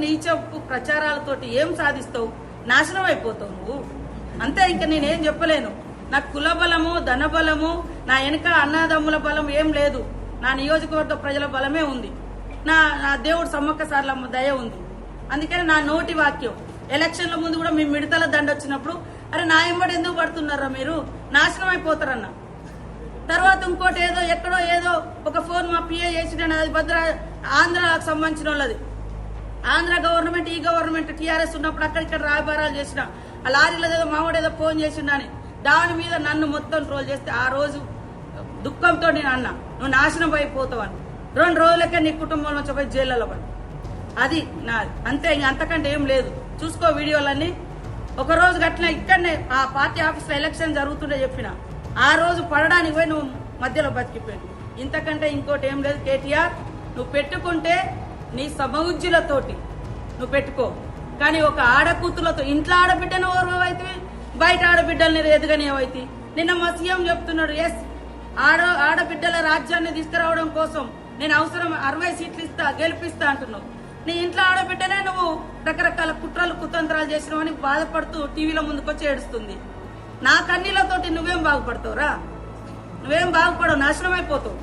నీచపు ప్రచారాలతోటి ఏం సాధిస్తావు? నాశనం అయిపోతావు నువ్వు. అంతే, ఇంకా నేనేం చెప్పలేను. నాకు కుల బలము, ధన బలము, నా వెనుక అన్నదమ్ముల బలం ఏం లేదు. నా నియోజకవర్గ ప్రజల బలమే ఉంది. నా దేవుడు సమ్మక్క సార్లమ్మ దయ ఉంది. అందుకని నా నోటి వాక్యం ఎలక్షన్ల ముందు కూడా మీ మిడతల దండ వచ్చినప్పుడు, అరే నా ఎంబడి ఎందుకు పడుతున్నారా మీరు, నాశనం అయిపోతారన్న. తర్వాత ఇంకోటి ఏదో ఎక్కడో ఏదో ఒక ఫోన్ మా పిఏ చేసిన, అది భద్ర ఆంధ్రాకు సంబంధించిన వాళ్ళది. ఆంధ్ర గవర్నమెంట్, ఈ గవర్నమెంట్ టీఆర్ఎస్ ఉన్నప్పుడు అక్కడిక్కడ రాయబారాలు చేసిన ఆ లారీలో ఏదో మావాడు ఏదో ఫోన్ చేసిండని దాని మీద నన్ను మొత్తం ట్రోల్ చేస్తే ఆ రోజు దుఃఖంతో నేను అన్నా, నువ్వు నాశనం అయిపోతావని. 2 రోజులకే నీ కుటుంబం నుంచి పోయి జైల్లో పడి. అది నాది, అంతే. ఇంక అంతకంటే ఏం లేదు. చూసుకో వీడియోలన్నీ. ఒక రోజు గట్టిన ఇక్కడనే ఆ పార్టీ ఆఫీస్లో ఎలక్షన్ జరుగుతుండే చెప్పిన, ఆ రోజు పడడానికి పోయి నువ్వు మధ్యలో బతికిపోయావు. ఇంతకంటే ఇంకోటి ఏం లేదు. కేటీఆర్, నువ్వు పెట్టుకుంటే నీ సమౌజ్యులతోటి నువ్వు పెట్టుకో, కానీ ఒక ఆడకూతులతో ఇంట్లో ఆడబిడ్డను ఓర్వైతే బయట ఆడబిడ్డల్ని ఎదుగనేవైతే. నిన్న మా సీఎం చెప్తున్నాడు, ఎస్ ఆడబిడ్డల రాజ్యాన్ని తీసుకురావడం కోసం నేను అవసరం 60 సీట్లు ఇస్తా, గెలిపిస్తా అంటున్నావు. నీ ఇంట్లో ఆడబిడ్డనే నువ్వు రకరకాల కుట్రలు కుతంత్రాలు చేసినావని బాధపడుతూ టీవీలో ముందుకొచ్చి ఏడుస్తుంది. నా కన్నీళ్లతోటి నువ్వేం బాగుపడతావురా? నువ్వేం బాగుపడవు, నాశనం అయిపోతావు.